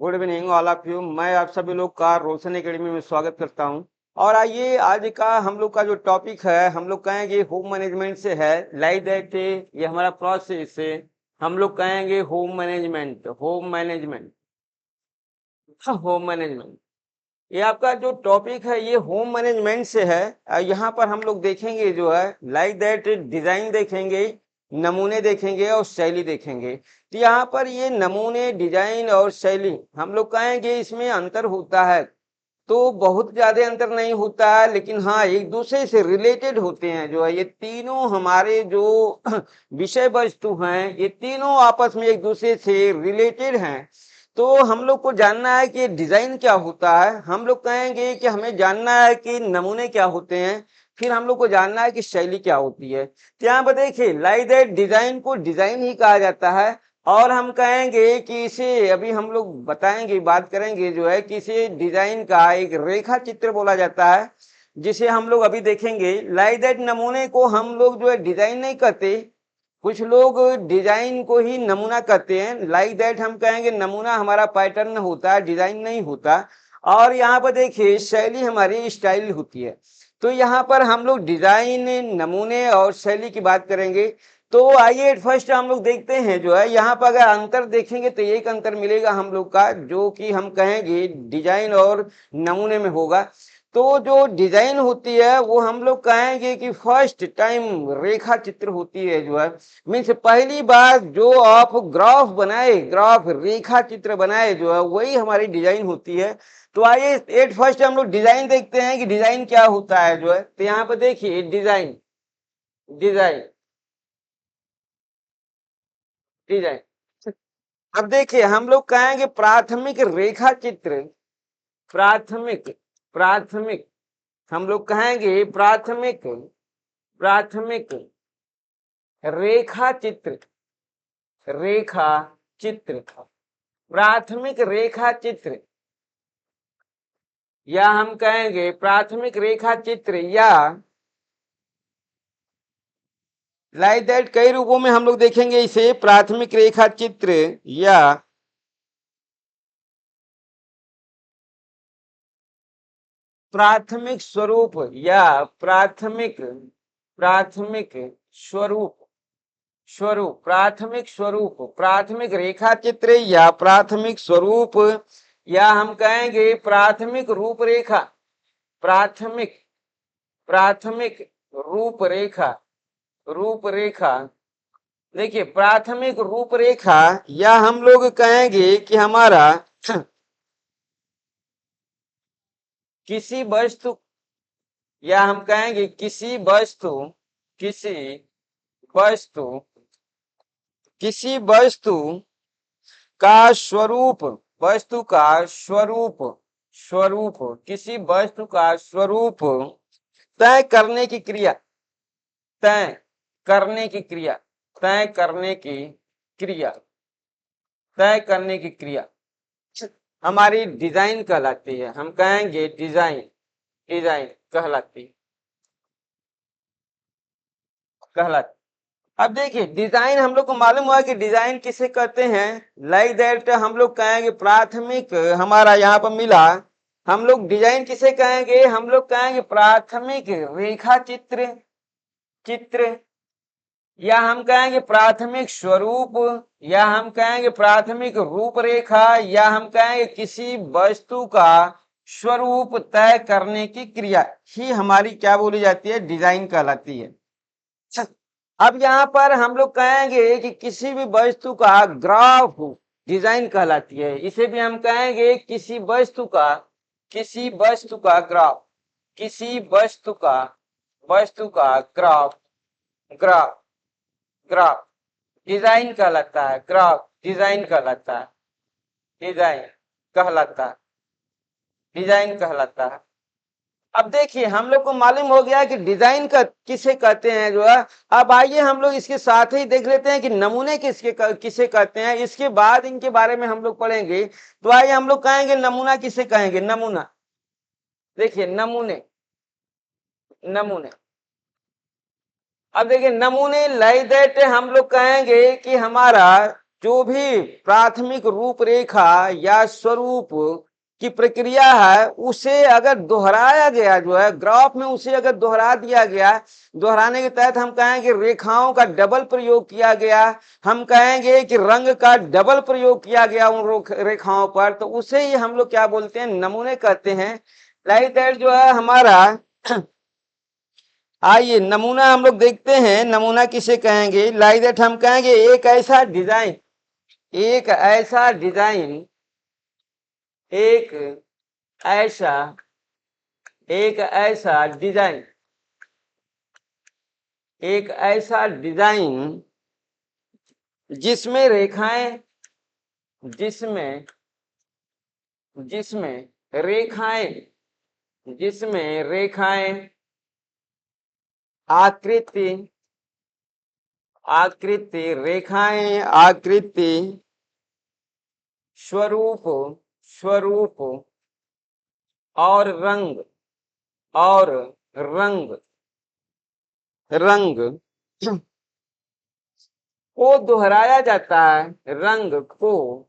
Good evening all of you. मैं आप सभी लोग का रोशन एकेडमी में स्वागत करता हूं। और आइए आज का हम लोग का जो टॉपिक है हम लोग कहेंगे होम मैनेजमेंट से है। लाइक दैट ये हमारा प्रोसेस से हम लोग कहेंगे होम मैनेजमेंट। होम मैनेजमेंट ये आपका जो टॉपिक है ये होम मैनेजमेंट से है। यहाँ पर हम लोग देखेंगे जो है लाइक दैट डिजाइन देखेंगे, नमूने देखेंगे और शैली देखेंगे। तो यहाँ पर ये नमूने, डिजाइन और शैली हम लोग कहेंगे इसमें अंतर होता है। तो बहुत ज्यादा अंतर नहीं होता है, लेकिन हाँ एक दूसरे से रिलेटेड होते हैं। जो है ये तीनों हमारे जो विषय वस्तु हैं ये तीनों आपस में एक दूसरे से रिलेटेड हैं। तो हम लोग को जानना है कि डिजाइन क्या होता है, हम लोग कहेंगे कि हमें जानना है कि नमूने क्या होते हैं, फिर हम लोग को जानना है कि शैली क्या होती है। तो यहाँ पर देखिए लाइक दैट डिजाइन को डिजाइन ही कहा जाता है। और हम कहेंगे कि इसे अभी हम लोग बताएंगे, बात करेंगे जो है कि इसे डिजाइन का एक रेखा चित्र बोला जाता है, जिसे हम लोग अभी देखेंगे। लाइक दैट नमूने को हम लोग जो है डिजाइन नहीं कहते, कुछ लोग डिजाइन को ही नमूना कहते हैं। लाइक दैट हम कहेंगे नमूना हमारा पैटर्न होता है, डिजाइन नहीं होता। और यहाँ पर देखिए शैली हमारी स्टाइल होती है। तो यहाँ पर हम लोग डिजाइन, नमूने और शैली की बात करेंगे। तो आइए फर्स्ट हम लोग देखते हैं जो है यहाँ पर अगर अंतर देखेंगे तो एक अंतर मिलेगा हम लोग का, जो कि हम कहेंगे डिजाइन और नमूने में होगा। तो जो डिजाइन होती है वो हम लोग कहेंगे कि फर्स्ट टाइम रेखा चित्र होती है। जो है मीन्स पहली बार जो आप ग्राफ बनाए, ग्राफ रेखा चित्र बनाए जो है वही हमारी डिजाइन होती है। तो आइए एट फर्स्ट हम लोग डिजाइन देखते हैं कि डिजाइन क्या होता है। जो है तो यहाँ पर देखिए डिजाइन, डिजाइन, डिजाइन। अब देखिए हम लोग कहेंगे प्राथमिक रेखा चित्र, प्राथमिक, प्राथमिक, हम लोग कहेंगे प्राथमिक, प्राथमिक रेखा चित्र, रेखा चित्र, प्राथमिक रेखा चित्र, या हम कहेंगे प्राथमिक रेखा चित्र, या लाइक दैट कई रूपों में हम लोग देखेंगे इसे। प्राथमिक रेखा चित्र या प्राथमिक स्वरूप, या प्राथमिक, प्राथमिक स्वरूप, स्वरूप, प्राथमिक स्वरूप, प्राथमिक रेखा चित्र या प्राथमिक स्वरूप, या हम कहेंगे प्राथमिक रूपरेखा, प्राथमिक, प्राथमिक रूपरेखा, रूपरेखा। देखिए प्राथमिक रूपरेखा, या हम लोग कहेंगे कि हमारा किसी वस्तु, या हम कहेंगे किसी वस्तु, किसी वस्तु, किसी वस्तु का स्वरूप, वस्तु का स्वरूप, स्वरूप, किसी वस्तु का स्वरूप तय करने की क्रिया, तय करने की क्रिया, तय करने की क्रिया, तय करने की क्रिया हमारी डिजाइन कहलाती है। हम कहेंगे डिजाइन, डिजाइन कहलाती, कहलाती। अब देखिए डिजाइन हम लोग को मालूम हुआ कि डिजाइन किसे कहते हैं। लाइक दैट हम लोग कहेंगे प्राथमिक हमारा यहाँ पर मिला। हम लोग डिजाइन किसे कहेंगे, हम लोग कहेंगे प्राथमिक रेखा चित्र, चित्र, या हम कहेंगे प्राथमिक स्वरूप, या हम कहेंगे प्राथमिक रूपरेखा, या हम कहेंगे किसी वस्तु का स्वरूप तय करने की क्रिया ही हमारी क्या बोली जाती है, डिजाइन कहलाती है। अब यहाँ पर हम लोग कहेंगे कि किसी भी वस्तु का ग्राफ डिजाइन कहलाती है। इसे भी हम कहेंगे किसी वस्तु का, किसी वस्तु का ग्राफ, किसी वस्तु का, वस्तु का ग्राफ, ग्राफ, ग्राफ डिजाइन कहलाता है। ग्राफ डिजाइन कहलाता है, डिजाइन कहलाता है, डिजाइन कहलाता है। अब देखिए हम लोग को मालूम हो गया कि डिजाइन का किसे कहते हैं जो है। अब आइए हम लोग इसके साथ ही देख लेते हैं कि नमूने किसे कहते हैं। इसके बाद इनके बारे में हम लोग पढ़ेंगे। तो आइए हम लोग कहेंगे नमूना किसे कहेंगे, नमूना। देखिए नमूने, नमूने। अब देखिए नमूने लाइक दैट हम लोग कहेंगे कि हमारा जो भी प्राथमिक रूपरेखा या स्वरूप की प्रक्रिया है उसे अगर दोहराया गया जो है ग्राफ में, उसे अगर दोहरा दिया गया, दोहराने के तहत हम कहेंगे रेखाओं का डबल प्रयोग किया गया, हम कहेंगे कि रंग का डबल प्रयोग किया गया उन रेखाओं पर, तो उसे ही हम लोग क्या बोलते हैं, नमूने कहते हैं। लाइक दैट जो है हमारा आइए नमूना हम लोग देखते हैं, नमूना किसे कहेंगे। लाइक दैट हम कहेंगे एक ऐसा डिजाइन, एक ऐसा डिजाइन, एक ऐसा, एक ऐसा डिजाइन, एक ऐसा डिजाइन जिसमें रेखाएं, जिसमें जिसमें रेखाएं, जिसमें रेखाएं आकृति, आकृति रेखाएं आकृति स्वरूप, स्वरूप और रंग, और रंग, रंग को दोहराया जाता है, रंग को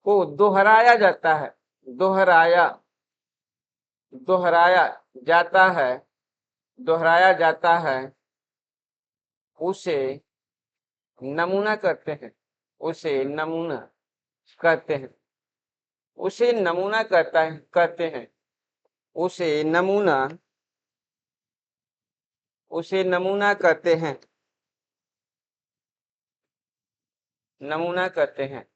दोहराया जाता है, दोहराया, दोहराया जाता है, दोहराया जाता है, उसे नमूना करते हैं, उसे नमूना कहते हैं, उसे नमूना कहते हैं, उसे नमूना, उसे नमूना कहते हैं, नमूना कहते हैं।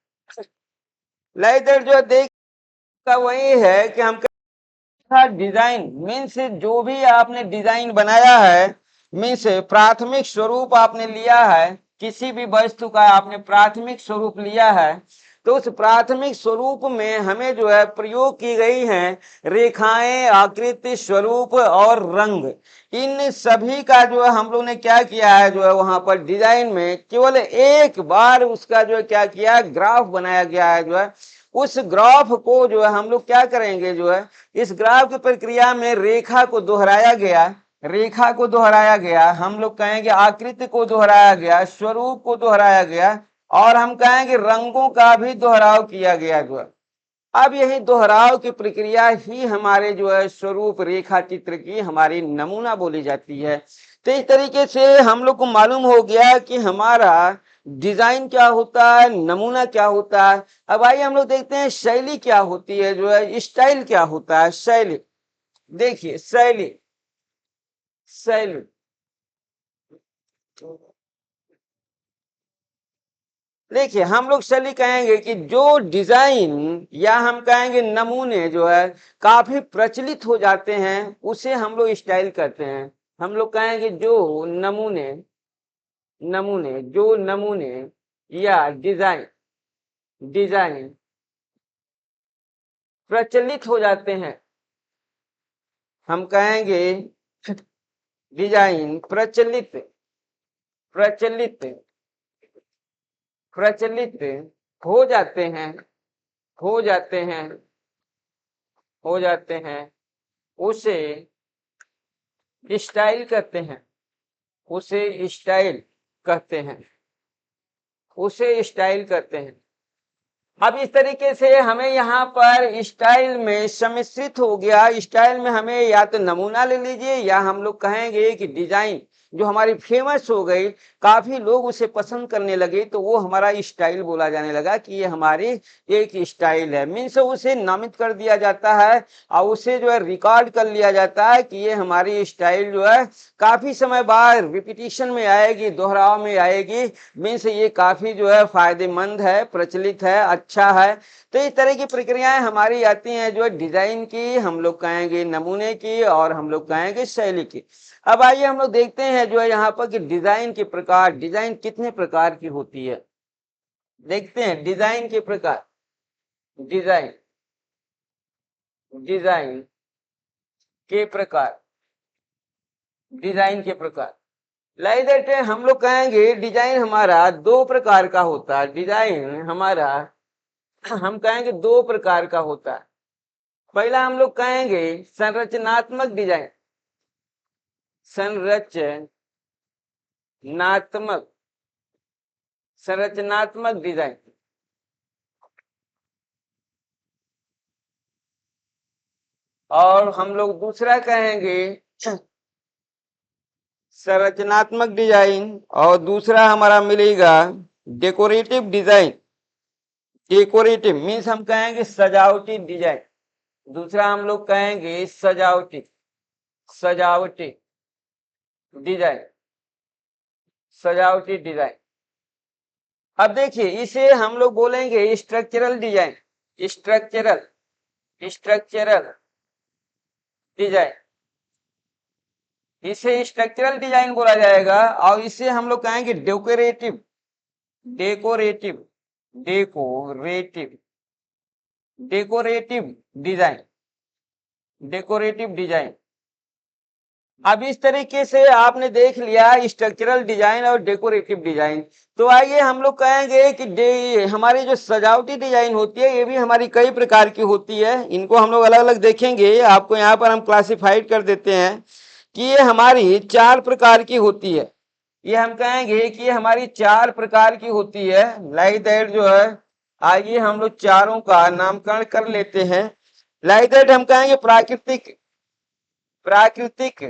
लाइक जो देख का वही है कि हम डिजाइन मीन्स जो भी आपने डिजाइन बनाया है, मीन्स प्राथमिक स्वरूप आपने लिया है, किसी भी वस्तु का आपने प्राथमिक स्वरूप लिया है, तो उस प्राथमिक स्वरूप में हमें जो है प्रयोग की गई हैं रेखाएं, आकृति, स्वरूप और रंग। इन सभी का जो है हम लोग ने क्या किया है, जो है वहां पर डिजाइन में केवल एक बार उसका जो है क्या किया, ग्राफ बनाया गया है। जो है उस ग्राफ को जो है हम लोग क्या करेंगे, जो है इस ग्राफ की प्रक्रिया में रेखा को दोहराया गया, रेखा को दोहराया गया, हम लोग कहेंगे आकृति को दोहराया गया, स्वरूप को दोहराया गया, और हम कहेंगे रंगों का भी दोहराव किया गया। जो है अब यही दोहराव की प्रक्रिया ही हमारे जो है स्वरूप रेखा चित्र की हमारी नमूना बोली जाती है। तो इस तरीके से हम लोग को मालूम हो गया कि हमारा डिजाइन क्या होता है, नमूना क्या होता है। अब आइए हम लोग देखते हैं शैली क्या होती है, जो है स्टाइल क्या होता है। शैली देखिए, शैली, शैली देखिए हम लोग शैली कहेंगे कि जो डिजाइन या हम कहेंगे नमूने जो है काफी प्रचलित हो जाते हैं उसे हम लोग स्टाइल कहते हैं। हम लोग कहेंगे जो नमूने, नमूने जो नमूने या डिजाइन, डिजाइन प्रचलित हो जाते हैं, हम कहेंगे डिजाइन प्रचलित, प्रचलित, प्रचलित हो जाते हैं, हो जाते हैं, हो जाते हैं, उसे स्टाइल कहते हैं, उसे स्टाइल कहते हैं, उसे स्टाइल कहते हैं। अब इस तरीके से हमें यहाँ पर स्टाइल में सम्मिश्रित हो गया। स्टाइल में हमें या तो नमूना ले लीजिए या हम लोग कहेंगे कि डिजाइन जो हमारी फेमस हो गई, काफी लोग उसे पसंद करने लगे, तो वो हमारा स्टाइल बोला जाने लगा कि ये हमारी एक स्टाइल है। मीन्स उसे नामित कर दिया जाता है और उसे जो है रिकॉर्ड कर लिया जाता है कि ये हमारी स्टाइल जो है काफी समय बाद रिपीटिशन में आएगी, दोहराव में आएगी। मीन्स ये काफी जो है फायदेमंद है, प्रचलित है, अच्छा है। तो इस तरह की प्रक्रियाएं हमारी आती हैं जो डिजाइन की, हम लोग कहेंगे नमूने की, और हम लोग कहेंगे शैली की। अब आइए हम लोग देखते हैं जो है यहाँ पर कि डिजाइन के प्रकार, डिजाइन कितने प्रकार की होती है। देखते हैं डिजाइन के प्रकार, डिजाइन, डिजाइन के प्रकार, डिजाइन के प्रकार। लाइक दैट हम लोग कहेंगे डिजाइन हमारा दो प्रकार का होता है। डिजाइन हमारा हम कहेंगे दो प्रकार का होता है। पहला हम लोग कहेंगे संरचनात्मक डिजाइन, संरचनात्मक संरचनात्मक डिजाइन। और हम लोग दूसरा कहेंगे संरचनात्मक डिजाइन, और दूसरा हमारा मिलेगा डेकोरेटिव डिजाइन। डेकोरेटिव मीन्स हम कहेंगे सजावटी डिजाइन। दूसरा हम लोग कहेंगे सजावटी, सजावटी डिजाइन, सजावटी डिजाइन। अब देखिए इसे हम लोग बोलेंगे structural design, structural, structural design. इसे स्ट्रक्चरल डिजाइन बोला जाएगा। और इसे हम लोग कहेंगे decorative, decorative, decorative, decorative design, decorative design. अब इस तरीके से आपने देख लिया स्ट्रक्चरल डिजाइन और डेकोरेटिव डिजाइन। तो आइए हम लोग कहेंगे कि हमारी जो सजावटी डिजाइन होती है ये भी हमारी कई प्रकार की होती है। इनको हम लोग अलग अलग देखेंगे। आपको यहाँ पर हम क्लासिफाइड कर देते हैं कि ये हमारी 4 प्रकार की होती है। ये हम कहेंगे कि ये हमारी 4 प्रकार की होती है। लाइक दैट जो है, आइए हम लोग चारों का नामकरण कर लेते हैं। लाइक दैट हम कहेंगे प्राकृतिक, प्राकृतिक,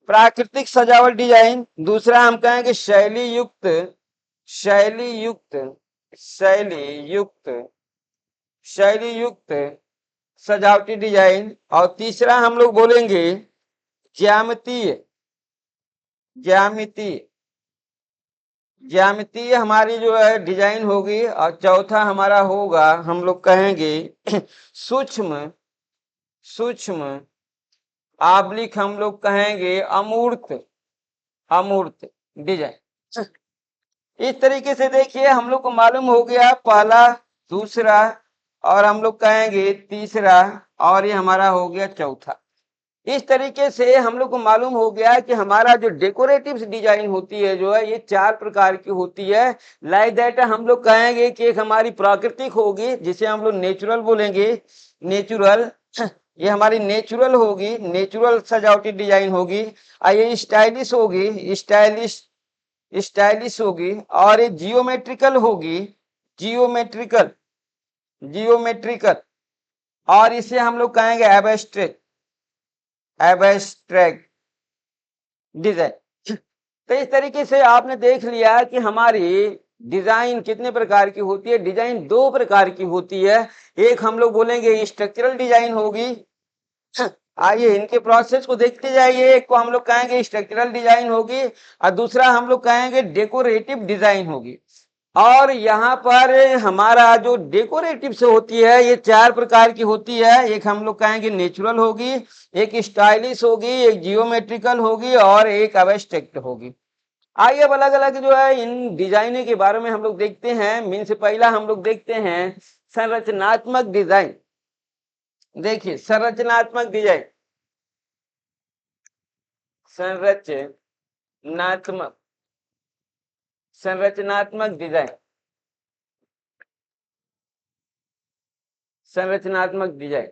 प्राकृतिक सजावट डिजाइन। दूसरा हम कहेंगे शैली युक्त, शैली युक्त, शैली युक्त, शैली युक्त सजावटी डिजाइन। और तीसरा हम लोग बोलेंगे ज्यामितीय, ज्यामितीय, ज्यामितीय हमारी जो है डिजाइन होगी। और चौथा हमारा होगा हम लोग कहेंगे सूक्ष्म, सूक्ष्म आबलिक हम लोग कहेंगे अमूर्त, अमूर्त डिजाइन। इस तरीके से देखिए हम लोग को मालूम हो गया पहला, दूसरा, और हम लोग कहेंगे तीसरा, और ये हमारा हो गया चौथा। इस तरीके से हम लोग को मालूम हो गया कि हमारा जो डेकोरेटिव डिजाइन होती है जो है ये 4 प्रकार की होती है। लाइक दैट हम लोग कहेंगे कि एक हमारी प्राकृतिक होगी जिसे हम लोग नेचुरल बोलेंगे, नेचुरल, ये हमारी नेचुरल होगी, नेचुरल सजावटी डिजाइन होगी। और ये स्टाइलिश होगी, स्टाइलिश, स्टाइलिश होगी। और ये जियोमेट्रिकल होगी, जियोमेट्रिकल, जियोमेट्रिकल। और इसे हम लोग कहेंगे एब्स्ट्रैक्ट, एब्स्ट्रैक्ट डिजाइन। तो इस तरीके से आपने देख लिया कि हमारी डिजाइन कितने प्रकार की होती है। डिजाइन 2 प्रकार की होती है। एक हम लोग बोलेंगे स्ट्रक्चरल डिजाइन होगी। आइए इनके प्रोसेस को देखते जाइए। एक को हम लोग कहेंगे स्ट्रक्चरल डिजाइन होगी और दूसरा हम लोग कहेंगे डेकोरेटिव डिजाइन होगी। और यहाँ पर हमारा जो डेकोरेटिव से होती है ये 4 प्रकार की होती है। एक हम लोग कहेंगे नेचुरल होगी, एक स्टाइलिश होगी, एक जियोमेट्रिकल होगी और एक एब्स्ट्रैक्ट होगी। आइए अब अलग अलग जो है इन डिजाइनों के बारे में हम लोग देखते हैं। मीन से पहला हम लोग देखते हैं संरचनात्मक डिजाइन। देखिए संरचनात्मक डिजाइन, संरचनात्मक, संरचनात्मक डिजाइन, संरचनात्मक डिजाइन।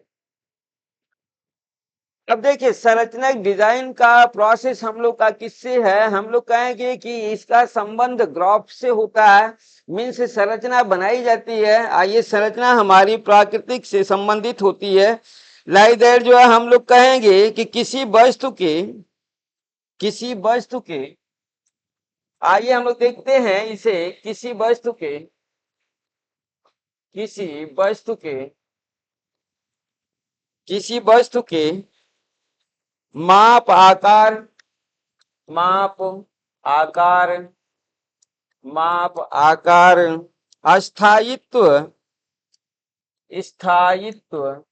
अब देखिए संरचना डिजाइन का प्रोसेस हम लोग का किससे है। हम लोग कहेंगे कि इसका संबंध ग्राफ से होता है। मीन से संरचना बनाई जाती है। आइए संरचना हमारी प्राकृतिक से संबंधित होती है। लाइक दैट जो है हम लोग कहेंगे कि किसी वस्तु के, किसी वस्तु के, आइए हम लोग देखते हैं इसे, किसी वस्तु के, किसी वस्तु के, किसी वस्तु के माप, आकार, माप, आकार, माप, आकार, अस्थायित्व, स्थायित्व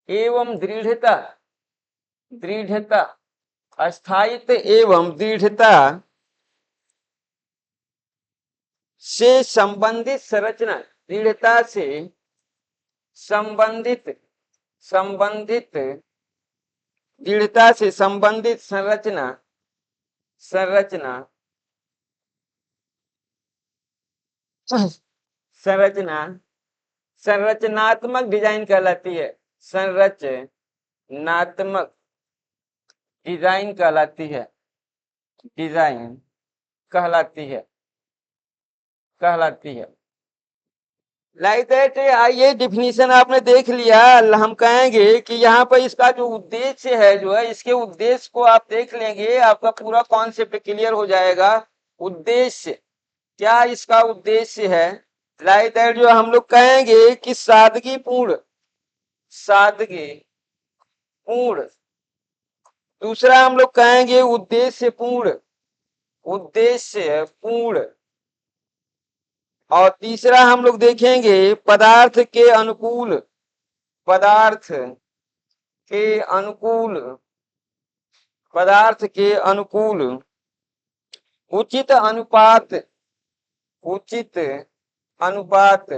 एवं दृढ़ता, दृढ़ता, अस्थायित्व एवं दृढ़ता से संबंधित संरचना, दृढ़ता से संबंधित, संबंधित, दृढ़ता से संबंधित संरचना, संरचना, संरचना संरचनात्मक डिजाइन कहलाती है। संरचनात्मक डिजाइन कहलाती है, डिजाइन कहलाती है, कहलाती है। लाइक दैट, ये डिफिनीशन आपने देख लिया। हम कहेंगे कि यहाँ पर इसका जो उद्देश्य है जो है, इसके उद्देश्य को आप देख लेंगे, आपका पूरा कॉन्सेप्ट क्लियर हो जाएगा। उद्देश्य क्या इसका उद्देश्य है, लाइक दैट जो हम लोग कहेंगे कि सादगी पूर्ण, सादगी पूर्ण। दूसरा हम लोग कहेंगे उद्देश्य पूर्ण, उद्देश्य पूर्ण। और तीसरा हम लोग देखेंगे पदार्थ के अनुकूल, पदार्थ के अनुकूल, पदार्थ के अनुकूल, उचित अनुपात, उचित अनुपात।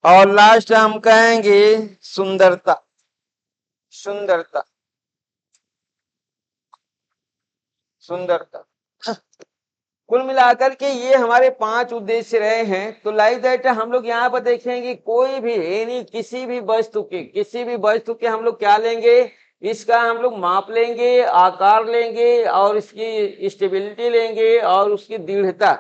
और लास्ट हम कहेंगे सुंदरता, सुंदरता, सुंदरता। कुल मिलाकर के ये हमारे 5 उद्देश्य रहे हैं। तो लाइक दैट हम लोग यहाँ पर देखेंगे कोई भी यानी किसी भी वस्तु के, किसी भी वस्तु के हम लोग क्या लेंगे, इसका हम लोग माप लेंगे, आकार लेंगे और इसकी स्टेबिलिटी लेंगे और उसकी दृढ़ता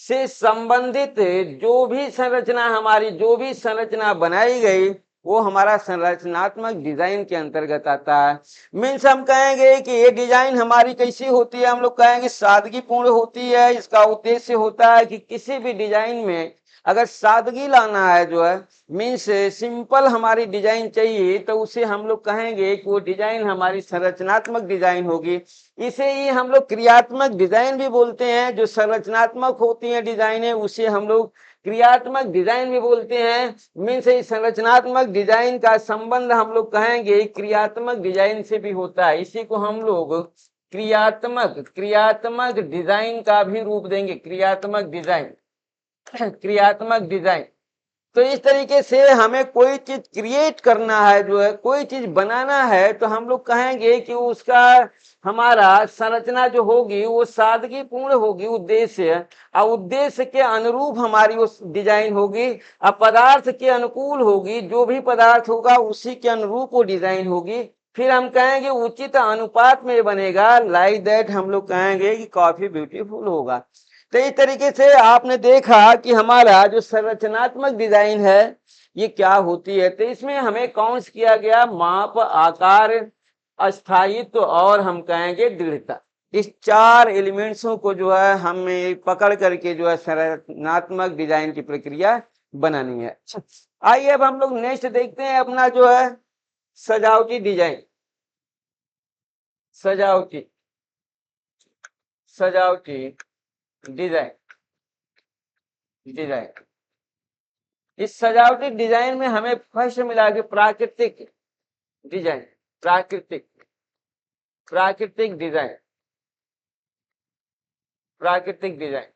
से संबंधित जो भी संरचना हमारी, जो भी संरचना बनाई गई वो हमारा संरचनात्मक डिजाइन के अंतर्गत आता है। मीन्स हम कहेंगे कि ये डिजाइन हमारी कैसी होती है, हम लोग कहेंगे सादगी पूर्ण होती है। इसका उद्देश्य होता है कि किसी भी डिजाइन में अगर सादगी लाना है जो है, मीन्स सिंपल हमारी डिजाइन चाहिए, तो उसे हम लोग कहेंगे कि वो डिजाइन हमारी संरचनात्मक डिजाइन होगी। इसे ही हम लोग क्रियात्मक डिजाइन भी बोलते हैं। जो संरचनात्मक होती है डिजाइनें उसे हम लोग क्रियात्मक डिजाइन भी बोलते हैं। मीन्स इस संरचनात्मक डिजाइन का संबंध हम लोग कहेंगे क्रियात्मक डिजाइन से भी होता है। इसी को हम लोग क्रियात्मक, क्रियात्मक डिजाइन का भी रूप देंगे, क्रियात्मक डिजाइन, क्रियात्मक डिजाइन। तो इस तरीके से हमें कोई चीज क्रिएट करना है जो है, कोई चीज बनाना है, तो हम लोग कहेंगे कि उसका हमारा संरचना जो होगी वो सादगी पूर्ण होगी, उद्देश्य और उद्देश्य के अनुरूप हमारी वो डिजाइन होगी। अब पदार्थ के अनुकूल होगी, जो भी पदार्थ होगा उसी के अनुरूप वो डिजाइन होगी। फिर हम कहेंगे उचित अनुपात में बनेगा। लाइक दैट हम लोग कहेंगे कि काफी ब्यूटीफुल होगा। तो इस तरीके से आपने देखा कि हमारा जो संरचनात्मक डिजाइन है ये क्या होती है। तो इसमें हमें काउंट किया गया माप, आकार, अस्थायित्व और हम कहेंगे दृढ़ता। इस 4 एलिमेंट्सों को जो है हमें पकड़ करके जो है संरचनात्मक डिजाइन की प्रक्रिया बनानी है। आइए अब हम लोग नेक्स्ट देखते हैं अपना जो है सजावटी डिजाइन, सजावटी, सजावटी डिजाइन, डिजाइन। इस सजावटी डिजाइन में हमें फर्स्ट मिला के प्राकृतिक डिजाइन, प्राकृतिक, प्राकृतिक डिजाइन, प्राकृतिक डिजाइन।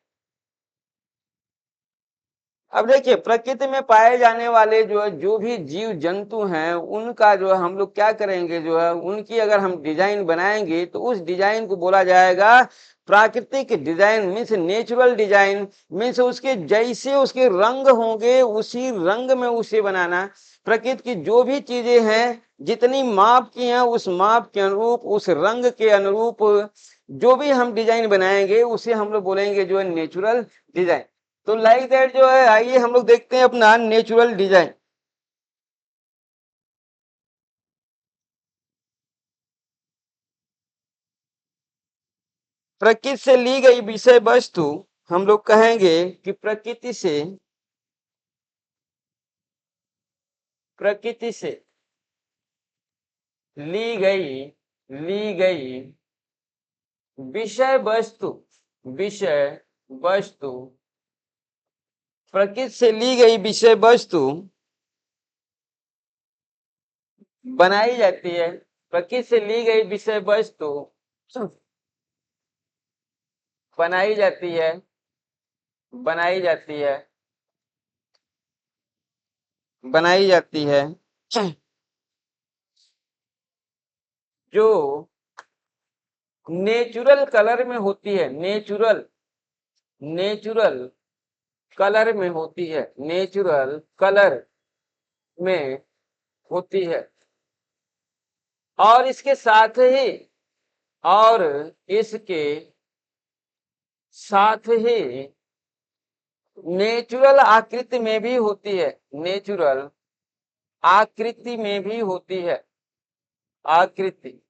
अब देखिए प्रकृति में पाए जाने वाले जो है, जो भी जीव जंतु हैं उनका जो है हम लोग क्या करेंगे जो है, उनकी अगर हम डिजाइन बनाएंगे तो उस डिजाइन को बोला जाएगा प्राकृतिक design. Means natural design, means उसके जैसे उसके रंग होंगे उसी रंग में उसे बनाना। प्रकृति की जो भी चीजें हैं, जितनी माप की हैं उस माप के अनुरूप, उस रंग के अनुरूप जो भी हम डिजाइन बनाएंगे उसे हम लोग बोलेंगे जो है नेचुरल डिजाइन। तो लाइक दैट जो है, आइए हम लोग देखते हैं अपना नेचुरल डिजाइन। प्रकृति से ली गई विषय वस्तु, हम लोग कहेंगे कि प्रकृति से, प्रकृति से ली गई विषय वस्तु, विषय वस्तु, प्रकृति से ली गई विषय वस्तु बनाई जाती है। प्रकृति से ली गई विषय वस्तु बनाई जाती है, बनाई जाती है, बनाई जाती है जो नेचुरल कलर में होती है, नेचुरल, नेचुरल कलर में होती है, नेचुरल कलर में होती है। और इसके साथ ही, और इसके साथ ही नेचुरल आकृति में भी होती है, नेचुरल आकृति में भी होती है, आकृति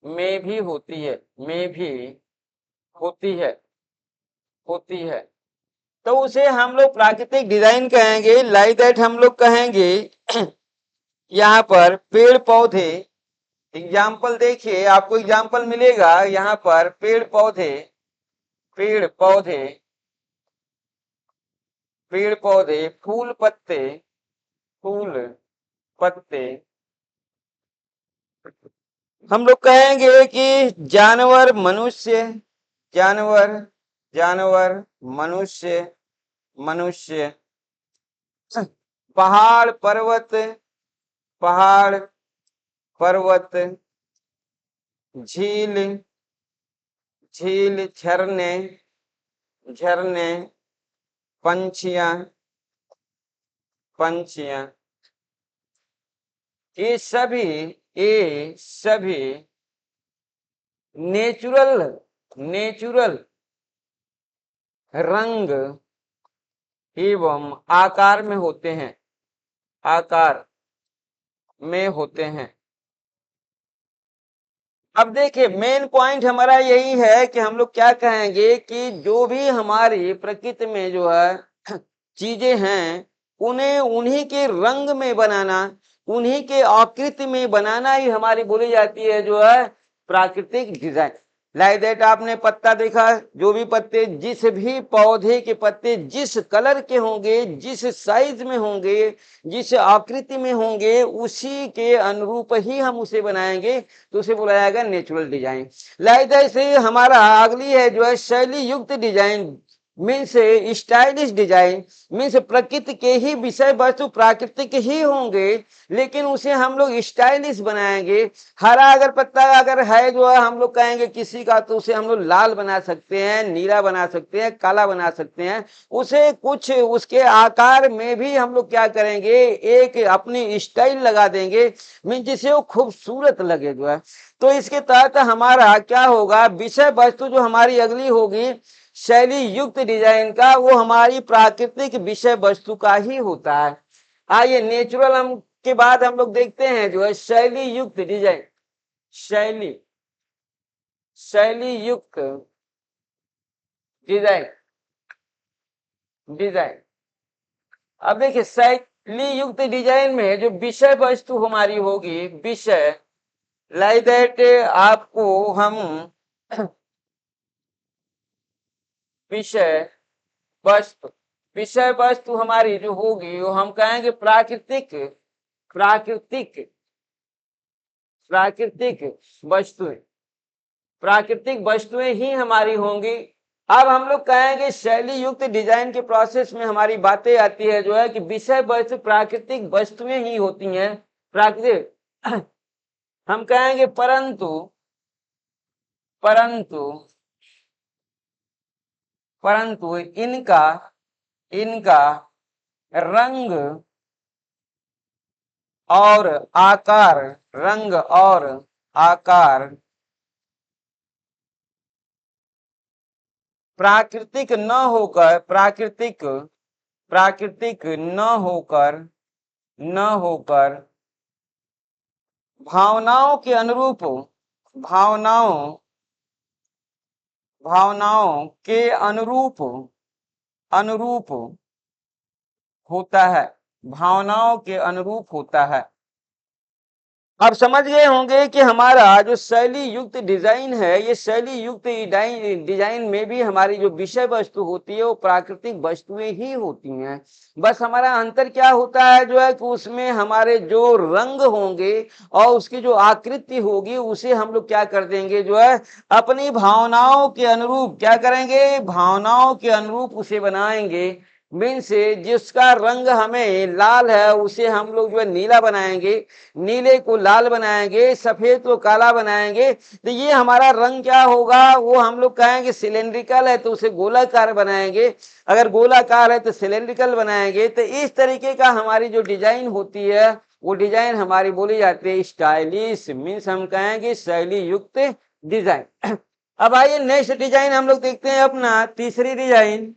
में भी होती है, में भी होती है, होती है। तो उसे हम लोग प्राकृतिक डिजाइन कहेंगे। लाइक दैट हम लोग कहेंगे यहाँ पर पेड़ पौधे, एग्जाम्पल देखिए, आपको एग्जाम्पल मिलेगा यहाँ पर पेड़ पौधे, पेड़ पौधे, पेड़ पौधे, फूल पत्ते, फूल पत्ते। हम लोग कहेंगे कि जानवर मनुष्य, जानवर, जानवर मनुष्य, मनुष्य, पहाड़ पर्वत, पहाड़ पर्वत, झील, झील, झरने, झरने, पंछियां, पंछियां। ये सभी नेचुरल, नेचुरल रंग एवं आकार में होते हैं, आकार में होते हैं। अब देखिए मेन पॉइंट हमारा यही है कि हम लोग क्या कहेंगे कि जो भी हमारी प्रकृति में जो है चीजें हैं, उन्हें उन्हीं के रंग में बनाना, उन्हीं के आकृति में बनाना ही हमारी बोली जाती है जो है प्राकृतिक डिजाइन। लाइक दैट आपने पत्ता देखा, जो भी पत्ते, जिस भी पौधे के पत्ते जिस कलर के होंगे, जिस साइज में होंगे, जिस आकृति में होंगे, उसी के अनुरूप ही हम उसे बनाएंगे, तो उसे बोला जाएगा नेचुरल डिजाइन। लाइक दैट से हमारा अगली है जो है शैली युक्त design, means stylish design, means प्रकृति के ही विषय वस्तु प्राकृतिक ही होंगे, लेकिन उसे हम लोग स्टाइलिश बनाएंगे। हरा अगर पत्ता अगर है जो है, हम लोग कहेंगे किसी का, तो उसे हम लोग लाल बना सकते हैं, नीला बना सकते हैं, काला बना सकते हैं। उसे कुछ उसके आकार में भी हम लोग क्या करेंगे, एक अपनी स्टाइल लगा देंगे, मीन जिससे वो खूबसूरत लगे जो है। तो इसके तहत हमारा क्या होगा, विषय वस्तु जो हमारी अगली होगी शैली युक्त डिजाइन का, वो हमारी प्राकृतिक विषय वस्तु का ही होता है। आइए नेचुरल हम के बाद हम लोग देखते हैं जो है शैली युक्त डिजाइन, शैली, शैली युक्त डिजाइन, डिजाइन। अब देखिए शैली युक्त डिजाइन में जो विषय वस्तु हमारी होगी, विषय, लाइक दैट आपको हम विषय वस्तु, विषय वस्तु हमारी जो होगी वो हम कहेंगे प्राकृतिक, प्राकृतिक, प्राकृतिक वस्तुएं, प्राकृतिक वस्तुएं ही हमारी होंगी। अब हम लोग कहेंगे शैली युक्त डिजाइन के प्रोसेस में हमारी बातें आती है जो है कि विषय वस्तु प्राकृतिक वस्तुएं ही होती हैं, प्राकृतिक। हम कहेंगे परंतु, परंतु, परंतु इनका, इनका रंग और आकार, रंग और आकार प्राकृतिक न होकर, प्राकृतिक, प्राकृतिक न होकर, न होकर भावनाओं के अनुरूप, भावनाओं, भावनाओं के अनुरूप, अनुरूप होता है, भावनाओं के अनुरूप होता है। आप समझ गए होंगे कि हमारा जो शैली युक्त डिजाइन है, ये शैली युक्त डिजाइन में भी हमारी जो विषय वस्तु होती है वो प्राकृतिक वस्तुएं ही होती हैं। बस हमारा अंतर क्या होता है जो है कि उसमें हमारे जो रंग होंगे और उसकी जो आकृति होगी उसे हम लोग क्या कर देंगे जो है अपनी भावनाओं के अनुरूप क्या करेंगे, भावनाओं के अनुरूप उसे बनाएंगे। मीन्स जिसका रंग हमें लाल है उसे हम लोग जो है नीला बनाएंगे, नीले को लाल बनाएंगे, सफेद को काला बनाएंगे। तो ये हमारा रंग क्या होगा, वो हम लोग कहेंगे सिलेंड्रिकल है तो उसे गोलाकार बनाएंगे, अगर गोलाकार है तो सिलेंड्रिकल बनाएंगे। तो इस तरीके का हमारी जो डिजाइन होती है वो डिजाइन हमारी बोली जाती है स्टाइलिश, मीन्स हम कहेंगे शैली युक्त डिजाइन। अब आइए नेक्स्ट डिजाइन हम लोग देखते हैं अपना तीसरी डिजाइन,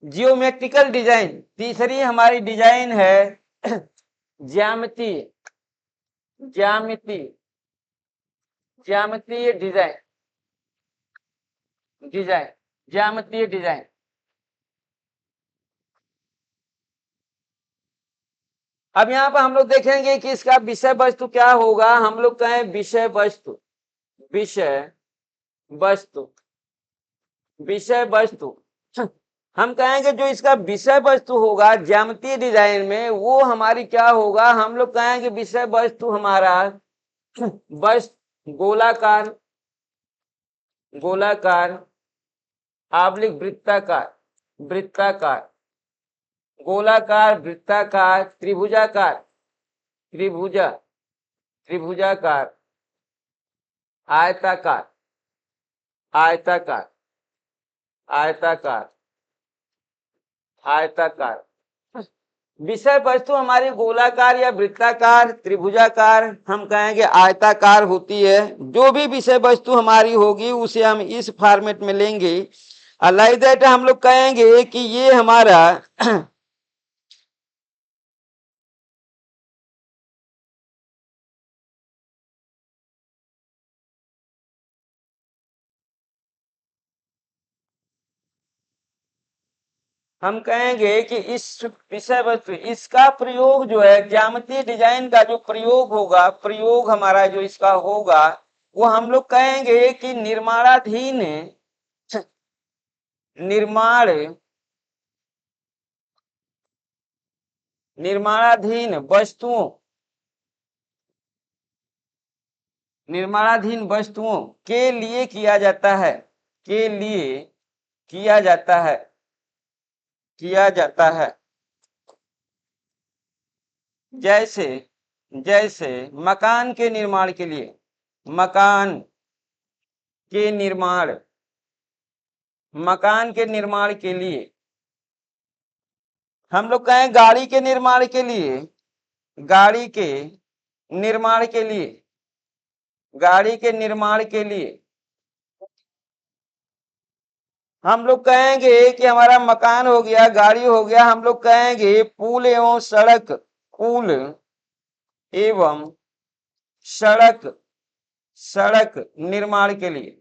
जियोमेट्रिकल डिजाइन। तीसरी हमारी डिजाइन है ज्यामितीय ज्यामितीय ज्यामितीय डिजाइन डिजाइन ज्यामितीय डिजाइन। अब यहाँ पर हम लोग देखेंगे कि इसका विषय वस्तु क्या होगा। हम लोग कहें विषय वस्तु विषय वस्तु विषय वस्तु हम कहेंगे जो इसका विषय वस्तु होगा ज्यामितीय डिजाइन में, वो हमारी क्या होगा। हम लोग कहेंगे विषय वस्तु हमारा वस्तु गोलाकार गोलाकार आवलिक वृत्ताकार वृत्ताकार गोलाकार वृत्ताकार त्रिभुजाकार त्रिभुजाकार आयताकार आयताकार आयताकार आयताकार। विषय वस्तु हमारी गोलाकार या वृत्ताकार त्रिभुजाकार हम कहेंगे आयताकार होती है। जो भी विषय वस्तु हमारी होगी उसे हम इस फॉर्मेट में लेंगे। लाइक दैट हम लोग कहेंगे कि ये हमारा हम कहेंगे कि इस विषय वस्तु इसका प्रयोग जो है ज्यामितीय डिजाइन का जो प्रयोग होगा, प्रयोग हमारा जो इसका होगा वो हम लोग कहेंगे कि निर्माणाधीन निर्माणाधीन वस्तुओं के लिए किया जाता है के लिए किया जाता है किया जाता है। जैसे जैसे मकान के निर्माण के लिए मकान के निर्माण मकान के निर्माण के लिए हम लोग कहें गाड़ी के निर्माण के लिए गाड़ी के निर्माण के लिए गाड़ी के निर्माण के लिए हम लोग कहेंगे कि हमारा मकान हो गया, गाड़ी हो गया। हम लोग कहेंगे पुल एवं सड़क पुल एवं सड़क निर्माण के लिए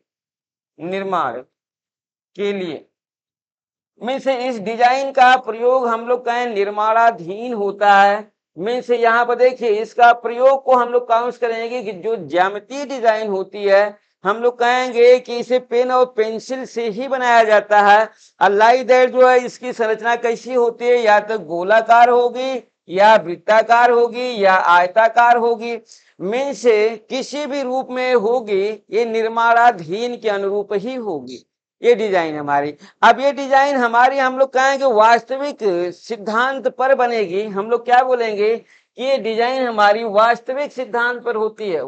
मीन्स इस डिजाइन का प्रयोग हम लोग कहें निर्माणाधीन होता है। मीन्स यहाँ पर देखिए इसका प्रयोग को हम लोग काउंट करेंगे कि जो ज्यामितीय डिजाइन होती है हम लोग कहेंगे कि इसे पेन और पेंसिल से ही बनाया जाता है। लाइक दैट जो है इसकी संरचना कैसी होती है, या तो गोलाकार होगी या वृत्ताकार होगी या आयताकार होगी। मीन्स किसी भी रूप में होगी, ये निर्माणाधीन के अनुरूप ही होगी ये डिजाइन हमारी। अब ये डिजाइन हमारी हम लोग कहेंगे वास्तविक सिद्धांत पर बनेगी। हम लोग क्या बोलेंगे कि ये डिजाइन हमारी वास्तविक सिद्धांत पर होती है,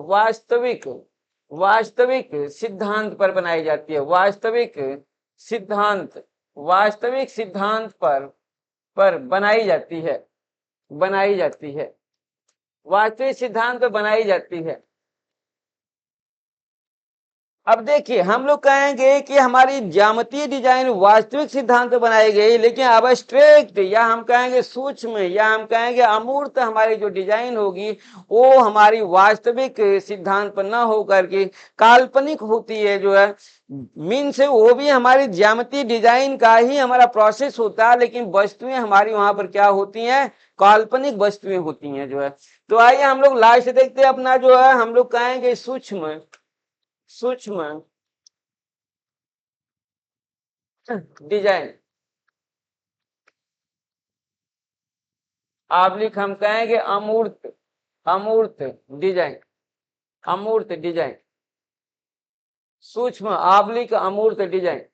वास्तविक सिद्धांत पर बनाई जाती है। वास्तविक सिद्धांत पर बनाई जाती है वास्तविक सिद्धांत पर बनाई जाती है। अब देखिए हम लोग कहेंगे कि हमारी ज्यामितीय डिजाइन वास्तविक सिद्धांत पर बनाई गई, लेकिन अबस्ट्रैक्ट या हम कहेंगे सूक्ष्म या हम कहेंगे अमूर्त हमारी जो डिजाइन होगी वो हमारी वास्तविक सिद्धांत पर न होकर के काल्पनिक होती है जो है। मीन्स वो भी हमारी ज्यामितीय डिजाइन का ही हमारा प्रोसेस होता है, लेकिन वस्तुएं हमारी वहां पर क्या होती हैं, काल्पनिक वस्तुएं होती हैं जो है। तो आइए हम लोग लास्ट देखते हैं अपना जो है हम लोग कहेंगे सूक्ष्म डिजाइन आबलिक हम कहेंगे अमूर्त डिजाइन सूक्ष्म आबलिक अमूर्त डिजाइन।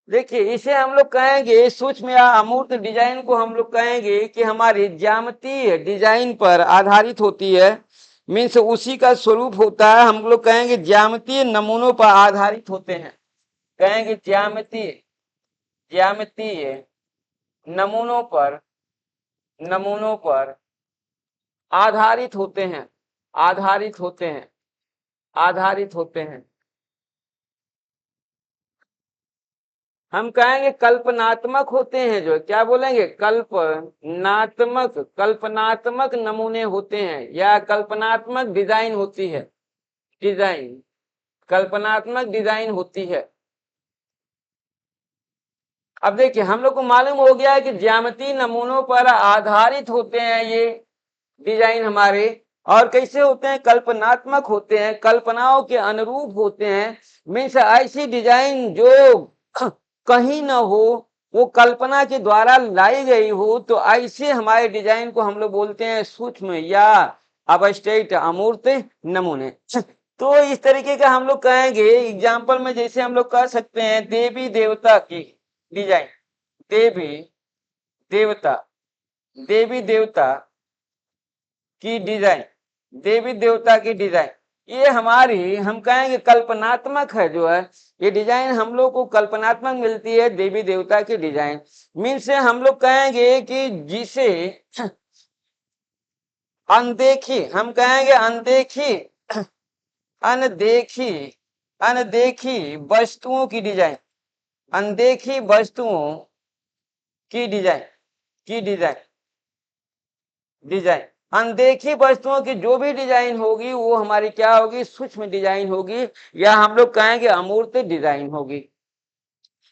देखिए इसे हम लोग कहेंगे सूक्ष्म या अमूर्त डिजाइन को हम लोग कहेंगे कि हमारी ज्यामितीय डिजाइन पर आधारित होती है। मीन्स उसी का स्वरूप होता है। हम लोग कहेंगे ज्यामितीय नमूनों पर आधारित होते हैं, कहेंगे ज्यामितीय नमूनों पर आधारित होते हैं आधारित होते हैं। हम कहेंगे कल्पनात्मक होते हैं, जो क्या बोलेंगे, कल्पनात्मक नमूने होते हैं या कल्पनात्मक डिजाइन होती है, डिजाइन, कल्पनात्मक डिजाइन होती है। अब देखिए हम लोग को मालूम हो गया है कि ज्यामितीय नमूनों पर आधारित होते हैं ये डिजाइन हमारे, और कैसे होते हैं, कल्पनात्मक होते हैं, कल्पनाओं के अनुरूप होते हैं। मीन्स ऐसी डिजाइन जो कहीं ना हो, वो कल्पना के द्वारा लाई गई हो, तो ऐसे हमारे डिजाइन को हम लोग बोलते हैं सूक्ष्म या अबस्ट्रैक्ट अमूर्त नमूने। तो इस तरीके का हम लोग कहेंगे एग्जाम्पल में, जैसे हम लोग कह सकते हैं देवी देवता की डिजाइन, देवी देवता, देवी देवता की डिजाइन, देवी देवता की डिजाइन, ये हमारी हम कहेंगे कल्पनात्मक है, जो है ये डिजाइन हम लोग को कल्पनात्मक मिलती है, देवी देवता की डिजाइन। मीन्स हम लोग कहेंगे कि जिसे अनदेखी, हम कहेंगे अनदेखी, अनदेखी, अनदेखी वस्तुओं की डिजाइन, अनदेखी वस्तुओं की डिजाइन, की डिजाइन, डिजाइन, अनदेखी वस्तुओं की जो भी डिजाइन होगी वो हमारी क्या होगी, सूक्ष्म डिजाइन होगी, या हम लोग कहेंगे अमूर्त डिजाइन होगी।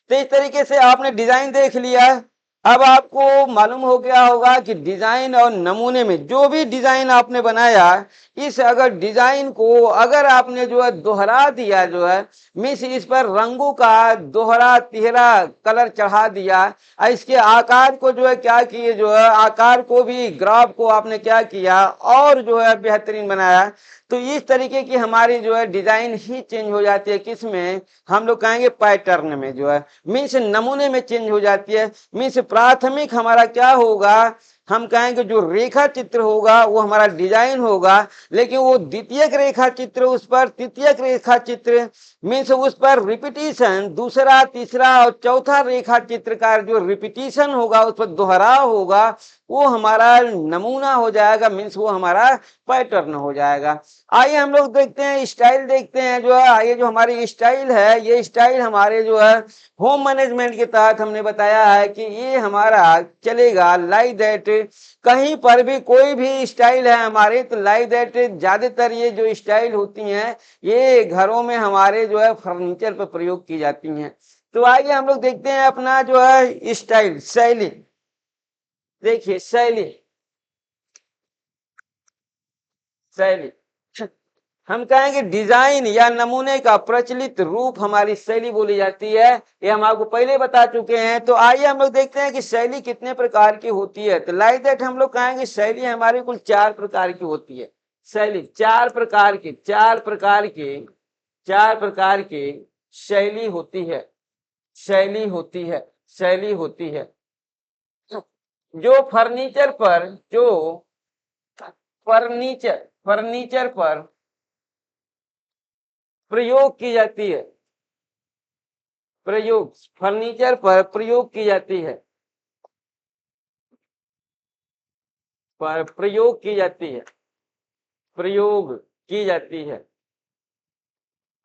तो इस तरीके से आपने डिजाइन देख लिया। अब आपको मालूम हो गया होगा कि डिजाइन और नमूने में जो भी डिजाइन आपने बनाया, इस अगर डिजाइन को अगर आपने जो है दोहरा दिया, जो है मीन्स इस पर रंगों का दोहरा तिहरा कलर चढ़ा दिया, इसके आकार को जो है क्या किए, जो है आकार को भी, ग्राफ को आपने क्या किया और जो है बेहतरीन बनाया, तो इस तरीके की हमारी जो है डिजाइन ही चेंज हो जाती है। किसमें, हम लोग कहेंगे पैटर्न में, जो है मीन्स नमूने में चेंज हो जाती है। मीन्स प्राथमिक हमारा क्या होगा, हम कहेंगे जो रेखा चित्र होगा वो हमारा डिजाइन होगा, लेकिन वो द्वितीयक रेखा चित्र, उस पर तृतीयक रेखा चित्र, मीन्स उस पर रिपीटिशन, दूसरा तीसरा और चौथा रेखा चित्र का जो रिपीटिशन होगा, उस पर दोहराव होगा, वो हमारा नमूना हो जाएगा, मीन्स वो हमारा पैटर्न हो जाएगा। आइए हम लोग देखते हैं, स्टाइल देखते हैं, जो है ये जो हमारी स्टाइल है, ये स्टाइल हमारे जो है होम मैनेजमेंट के तहत हमने बताया है कि ये हमारा चलेगा लाइक दैट, कहीं पर भी कोई भी स्टाइल है हमारे, तो लाइक दैट ज्यादातर ये जो स्टाइल होती हैं ये घरों में हमारे जो है फर्नीचर पर प्रयोग की जाती हैं। तो आइए हम लोग देखते हैं अपना जो है स्टाइल, शैली। देखिए शैली, शैली, हम कहेंगे डिजाइन या नमूने का प्रचलित रूप हमारी शैली बोली जाती है, ये हम आपको पहले बता चुके हैं। तो आइए हम लोग देखते हैं कि शैली कितने प्रकार की होती है। तो लाइक दैट हम लोग कहेंगे शैली हमारी कुल 4 प्रकार की होती है। शैली 4 प्रकार की, 4 प्रकार की, 4 प्रकार की शैली होती है, शैली होती है, शैली होती है, जो फर्नीचर पर, जो फर्नीचर, फर्नीचर पर प्रयोग की जाती है, प्रयोग, फर्नीचर पर प्रयोग की जाती है, पर प्रयोग की जाती है, प्रयोग की जाती है,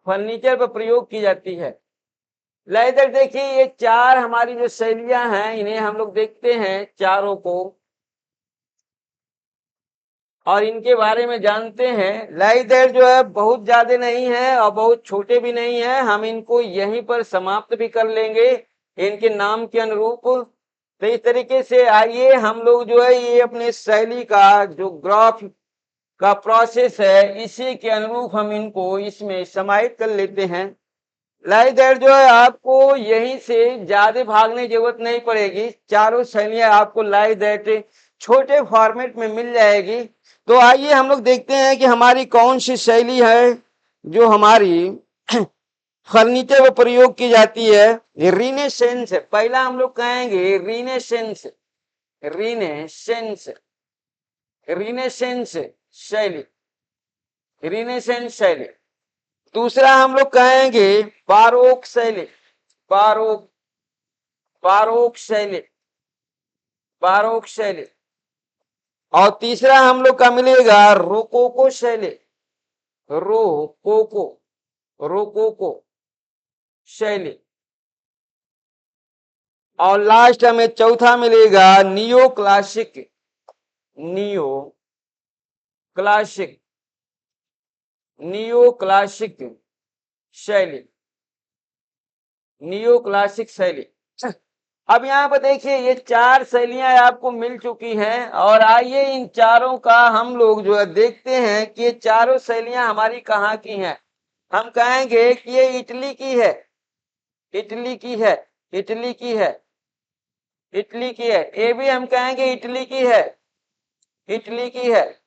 फर्नीचर पर प्रयोग की जाती है। इधर देखिए ये 4 हमारी जो शैलियां हैं, इन्हें हम लोग देखते हैं चारों को और इनके बारे में जानते हैं। लाइदर जो है बहुत ज्यादा नहीं है और बहुत छोटे भी नहीं है, हम इनको यहीं पर समाप्त भी कर लेंगे इनके नाम के अनुरूप। तो इस तरीके से आइए हम लोग जो है ये अपने शैली का जो ग्राफ का प्रोसेस है, इसी के अनुरूप हम इनको इसमें समाहित कर लेते हैं। लाइदर जो है आपको यहीं से ज्यादा भागने की जरूरत नहीं पड़ेगी, चारों शैलियां आपको लाइदर छोटे फॉर्मेट में मिल जाएगी। तो आइए हम लोग देखते हैं कि हमारी कौन सी शैली है जो हमारी फर्नीचर में प्रयोग की जाती है। रीनेसेंस, पहला हम लोग कहेंगे रीनेसेंस, रीनेसेंस, रीनेसेंस शैली, रीनेसेंस शैली। दूसरा हम लोग कहेंगे बारोक शैली, बारोक, बारोक शैली, बारोक शैली। और तीसरा हम लोग का मिलेगा रोकोको शैली, रोकोको, रोकोको शैली। और लास्ट हमें चौथा मिलेगा neo classic, neo classic, neo classic शैली, नियो क्लासिक शैली। अब यहाँ पर देखिए ये चार शैलियां आपको मिल चुकी हैं और आइए इन चारों का हम लोग जो है देखते हैं कि ये चारों शैलियां हमारी कहाँ की हैं। हम कहेंगे कि ये इटली की है, इटली की है, इटली की है, इटली की है। ये भी हम कहेंगे इटली की है, इटली की है।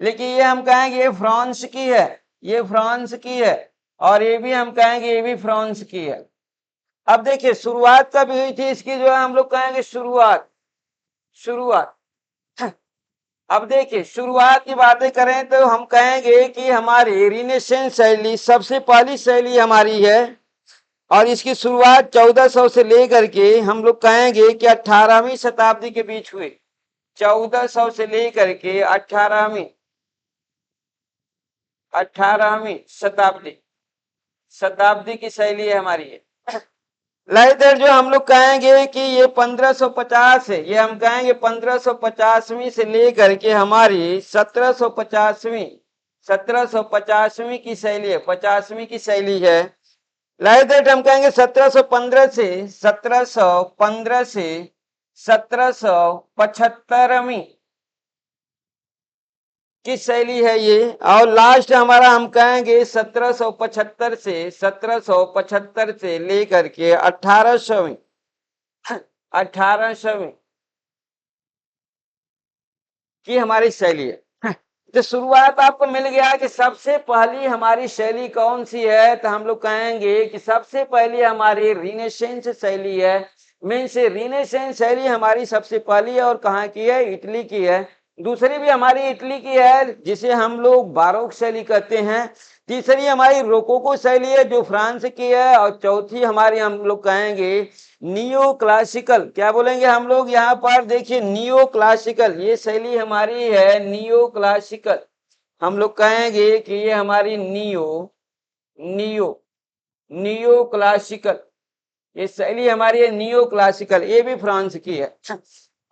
लेकिन ये हम कहेंगे ये फ्रांस की है, ये फ्रांस की है। और ये भी हम कहेंगे ये भी फ्रांस की है। अब देखिए शुरुआत कब हुई थी इसकी, जो है हम लोग कहेंगे शुरुआत, शुरुआत। अब देखिए शुरुआत की बातें करें तो हम कहेंगे कि हमारी रिनेसेंस शैली सबसे पहली शैली हमारी है और इसकी शुरुआत 1400 से लेकर के हम लोग कहेंगे कि 18वीं शताब्दी के बीच हुई। 1400 से लेकर के 18वीं शताब्दी, शताब्दी की शैली है हमारी है। लाइदर जो हम लोग कहेंगे कि ये 1550 है, ये हम कहेंगे 1550वीं से लेकर के हमारी 1750वीं की शैली है, 50वीं की शैली है। लाइदर हम कहेंगे 1715 से 1775वीं की शैली है ये। और लास्ट हमारा हम कहेंगे 1775 से 1775 से लेकर के 1800वीं, 1800वीं की हमारी शैली है। तो शुरुआत आपको मिल गया कि सबसे पहली हमारी शैली कौन सी है, तो हम लोग कहेंगे कि सबसे पहली हमारी रिनेसेंस शैली है। मीन्स रिनेसेंस शैली हमारी सबसे पहली है और कहाँ की है, इटली की है। दूसरी भी हमारी इटली की है जिसे हम लोग बारोक शैली कहते हैं। तीसरी हमारी रोकोको शैली है जो फ्रांस की है। और चौथी हमारी हम लोग कहेंगे नियो क्लासिकल। क्या बोलेंगे हम लोग यहाँ पर, देखिए नियो क्लासिकल, ये शैली हमारी है नियो क्लासिकल। हम लोग कहेंगे कि ये हमारी नियो, नियो, नियो क्लासिकल, ये शैली हमारी है नियो क्लासिकल। ये भी फ्रांस की है।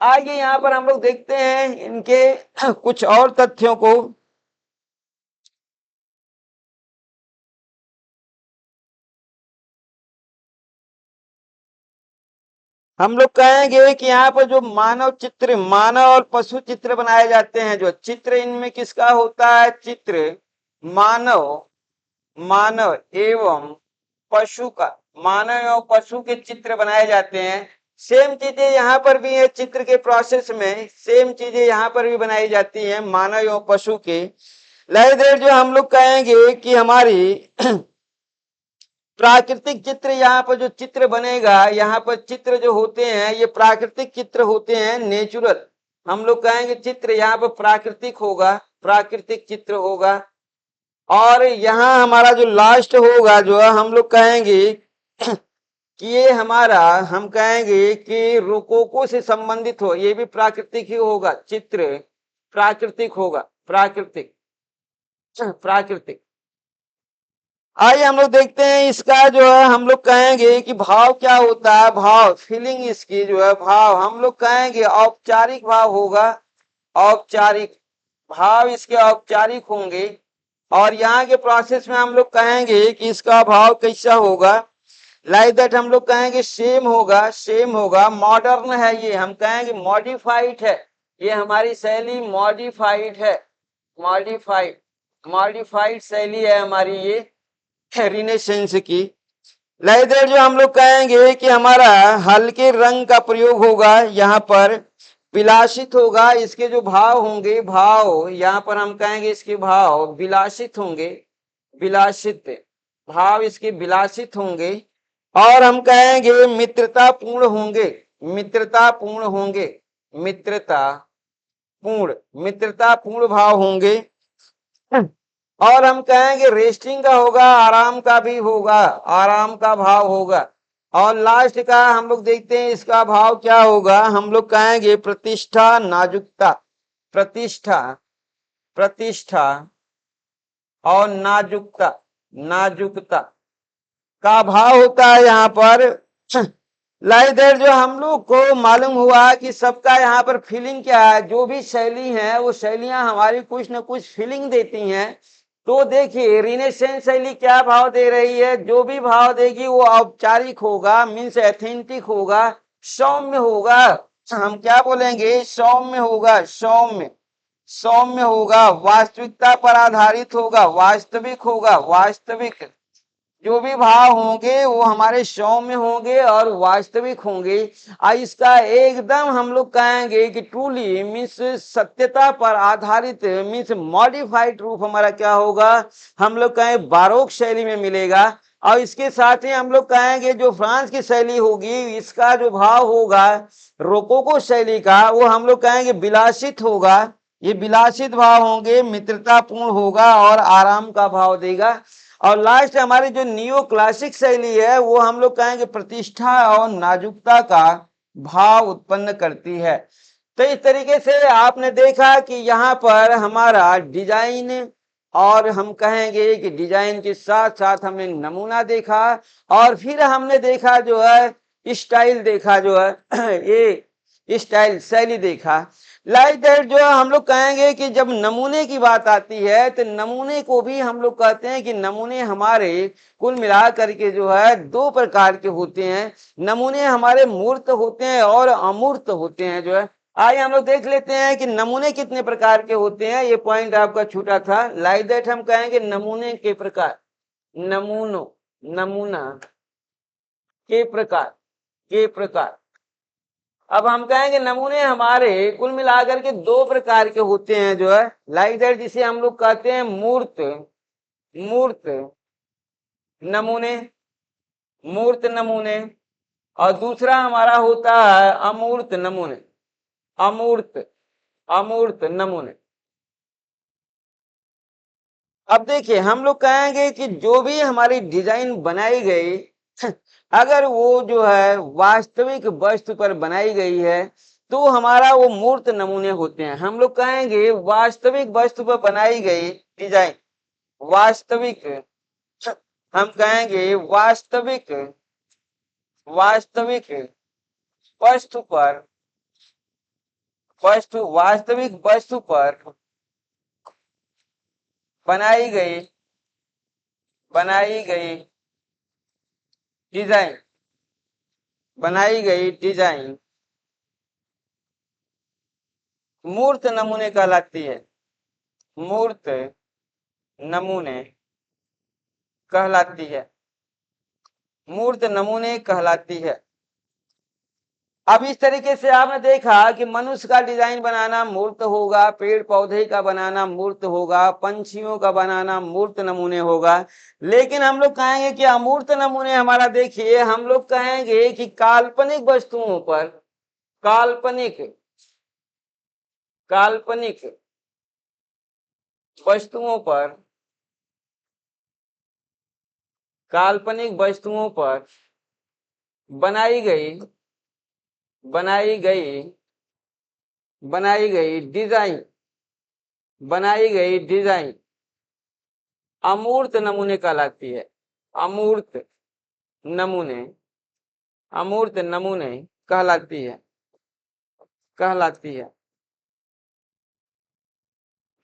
आगे यहाँ पर हम लोग देखते हैं इनके कुछ और तथ्यों को। हम लोग कहेंगे कि यहाँ पर जो मानव चित्र, मानव और पशु चित्र बनाए जाते हैं, जो चित्र इनमें किसका होता है, चित्र मानव, मानव एवं पशु का, मानव एवं पशु के चित्र बनाए जाते हैं। सेम चीजें यहाँ पर भी है, चित्र के प्रोसेस में सेम चीजें यहाँ पर भी बनाई जाती हैं मानव एवं पशु के। लाइक जो हम लोग कहेंगे कि हमारी प्राकृतिक चित्र, यहाँ पर जो चित्र बनेगा, यहाँ पर चित्र जो होते हैं ये प्राकृतिक चित्र होते हैं, नेचुरल। हम लोग कहेंगे चित्र यहाँ पर प्राकृतिक होगा, प्राकृतिक चित्र होगा। और यहाँ हमारा जो लास्ट होगा जो हम लोग कहेंगे कि ये हमारा, हम कहेंगे कि रोकोको से संबंधित हो, ये भी प्राकृतिक ही होगा, चित्र प्राकृतिक होगा, प्राकृतिक, प्राकृतिक। आइए हम लोग देखते हैं इसका जो है, हम लोग कहेंगे कि भाव क्या होता है, भाव, फीलिंग इसकी जो है भाव, हम लोग कहेंगे औपचारिक भाव होगा, औपचारिक भाव इसके औपचारिक होंगे। और यहाँ के प्रोसेस में हम लोग कहेंगे कि इसका भाव कैसा होगा, लाइक दैट हम लोग कहेंगे सेम होगा, सेम होगा। मॉडर्न है ये, हम कहेंगे मॉडिफाइड है, ये हमारी शैली मॉडिफाइड है, मॉडिफाइड, मॉडिफाइड शैली है हमारी ये रिनेसेंस की। लाइक दैट जो हम लोग कहेंगे कि हमारा हल्के रंग का प्रयोग होगा, यहाँ पर विलासित होगा, इसके जो भाव होंगे, भाव यहाँ पर हम कहेंगे इसके भाव विलासित होंगे, विलासित भाव इसके विलासित होंगे। और हम कहेंगे मित्रता पूर्ण होंगे, मित्रता पूर्ण होंगे, मित्रता पूर्ण, मित्रता पूर्ण भाव होंगे। और हम कहेंगे रेस्टिंग का होगा, आराम का भी होगा, आराम का भाव होगा। और लास्ट का हम लोग देखते हैं इसका भाव क्या होगा, हम लोग कहेंगे प्रतिष्ठा, नाजुकता, प्रतिष्ठा, प्रतिष्ठा और नाजुकता, नाजुकता का भाव होता है यहाँ पर। लाइक दैट जो हम लोग को मालूम हुआ कि सबका यहाँ पर फीलिंग क्या है, जो भी शैली है वो शैलियां हमारी कुछ न कुछ फीलिंग देती हैं। तो देखिए रिनेसेंस शैली क्या भाव दे रही है, जो भी भाव देगी वो औपचारिक होगा, मीन्स एथेंटिक होगा, सौम्य होगा। हम क्या बोलेंगे, सौम्य होगा, सौम्य, सौम्य होगा, वास्तविकता पर आधारित होगा, वास्तविक होगा, वास्तविक। जो भी भाव होंगे वो हमारे सौम्य होंगे और वास्तविक होंगे। इसका एकदम हम लोग कहेंगे कि ट्रूली मीन्स सत्यता पर आधारित मीन्स मॉडिफाइड रूप हमारा क्या होगा, हम लोग कहें बारोक शैली में मिलेगा। और इसके साथ ही हम लोग कहेंगे जो फ्रांस की शैली होगी, इसका जो भाव होगा रोकोको शैली का, वो हम लोग कहेंगे विलासित होगा। ये विलासित भाव होंगे, मित्रतापूर्ण होगा और आराम का भाव देगा। और लास्ट हमारी जो नियो क्लासिक शैली है वो हम लोग कहेंगे प्रतिष्ठा और नाजुकता का भाव उत्पन्न करती है। तो इस तरीके से आपने देखा कि यहाँ पर हमारा डिजाइन, और हम कहेंगे कि डिजाइन के साथ साथ हमने नमूना देखा, और फिर हमने देखा जो है स्टाइल देखा, जो है ये स्टाइल शैली देखा। लाइक दैट जो हम लोग कहेंगे कि जब नमूने की बात आती है तो नमूने को भी हम लोग कहते हैं कि नमूने हमारे कुल मिला करके जो है दो प्रकार के होते हैं। नमूने हमारे मूर्त होते हैं और अमूर्त होते हैं जो है। आइए हम लोग देख लेते हैं कि नमूने कितने प्रकार के होते हैं। ये पॉइंट आपका छूटा था। लाइक दैट हम कहेंगे नमूने के प्रकार, नमूनों, नमूना के प्रकार, के प्रकार। अब हम कहेंगे नमूने हमारे कुल मिलाकर के दो प्रकार के होते हैं जो है। लाइक दैट जिसे हम लोग कहते हैं मूर्त, मूर्त नमूने, मूर्त नमूने, और दूसरा हमारा होता है अमूर्त नमूने, अमूर्त, अमूर्त नमूने। अब देखिए हम लोग कहेंगे कि जो भी हमारी डिजाइन बनाई गई अगर वो जो है वास्तविक वस्तु पर बनाई गई है तो हमारा वो मूर्त नमूने होते हैं। हम लोग कहेंगे वास्तविक वस्तु पर बनाई गई डिजाइन, वास्तविक, हम कहेंगे वास्तविक, वास्तविक वस्तु पर, वस्तु, वास्तविक वस्तु पर बनाई गई, बनाई गई डिजाइन, बनाई गई डिजाइन मूर्त नमूने कहलाती है, मूर्त नमूने कहलाती है, मूर्त नमूने कहलाती है। अब इस तरीके से आपने देखा कि मनुष्य का डिजाइन बनाना मूर्त होगा, पेड़ पौधे का बनाना मूर्त होगा, पंछियों का बनाना मूर्त नमूने होगा। लेकिन हम लोग कहेंगे कि अमूर्त नमूने हमारा, देखिए हम लोग कहेंगे कि काल्पनिक वस्तुओं पर, काल्पनिक, काल्पनिक वस्तुओं पर, काल्पनिक वस्तुओं पर बनाई गई, बनाई गई, बनाई गई डिजाइन, बनाई गई डिजाइन अमूर्त नमूने कहलाती है, अमूर्त नमूने, अमूर्त नमूने कहलाती है, कहलाती है।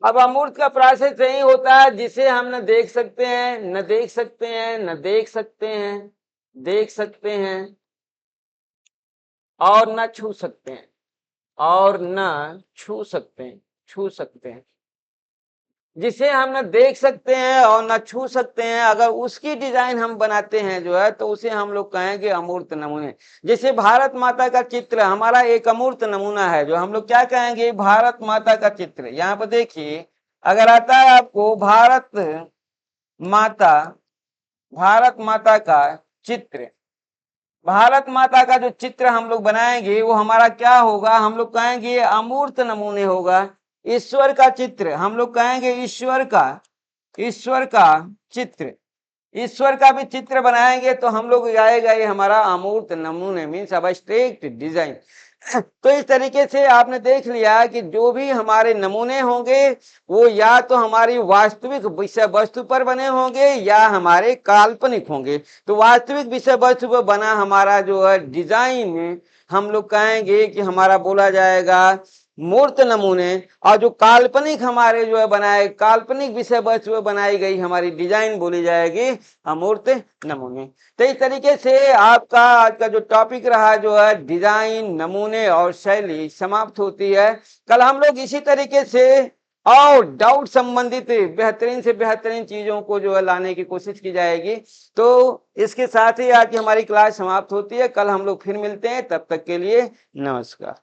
अब अमूर्त का प्रोसेस यही होता है जिसे हम न देख सकते हैं, न देख सकते हैं, न देख सकते हैं, देख सकते हैं और न छू सकते हैं, और न छू सकते हैं, छू सकते हैं। जिसे हम न देख सकते हैं और न छू सकते हैं, अगर उसकी डिजाइन हम बनाते हैं जो है तो उसे हम लोग कहेंगे अमूर्त नमूने। जैसे भारत माता का चित्र हमारा एक अमूर्त नमूना है, जो हम लोग क्या कहेंगे भारत माता का चित्र। यहाँ पर देखिए अगर आता है आपको भारत माता, भारत माता का चित्र, भारत माता का जो चित्र हम लोग बनाएंगे वो हमारा क्या होगा, हम लोग कहेंगे अमूर्त नमूने होगा। ईश्वर का चित्र हम लोग कहेंगे ईश्वर का, ईश्वर का चित्र, ईश्वर का भी चित्र बनाएंगे तो हम लोग आएगा ये हमारा अमूर्त नमूने, मीन्स अब स्ट्रेट डिजाइन। तो इस तरीके से आपने देख लिया कि जो भी हमारे नमूने होंगे वो या तो हमारी वास्तविक विषय वस्तु पर बने होंगे या हमारे काल्पनिक होंगे। तो वास्तविक विषय वस्तु पर बना हमारा जो है डिजाइन हम लोग कहेंगे कि हमारा बोला जाएगा मूर्त नमूने, और जो काल्पनिक हमारे जो है बनाए काल्पनिक विषय वस्तु पर बनाई गई हमारी डिजाइन बोली जाएगी अमूर्त नमूने। तो इस तरीके से आपका आज का जो टॉपिक रहा जो है डिजाइन, नमूने और शैली समाप्त होती है। कल हम लोग इसी तरीके से और डाउट संबंधित बेहतरीन से बेहतरीन चीजों को जो है लाने की कोशिश की जाएगी। तो इसके साथ ही आज की हमारी क्लास समाप्त होती है। कल हम लोग फिर मिलते हैं, तब तक के लिए नमस्कार।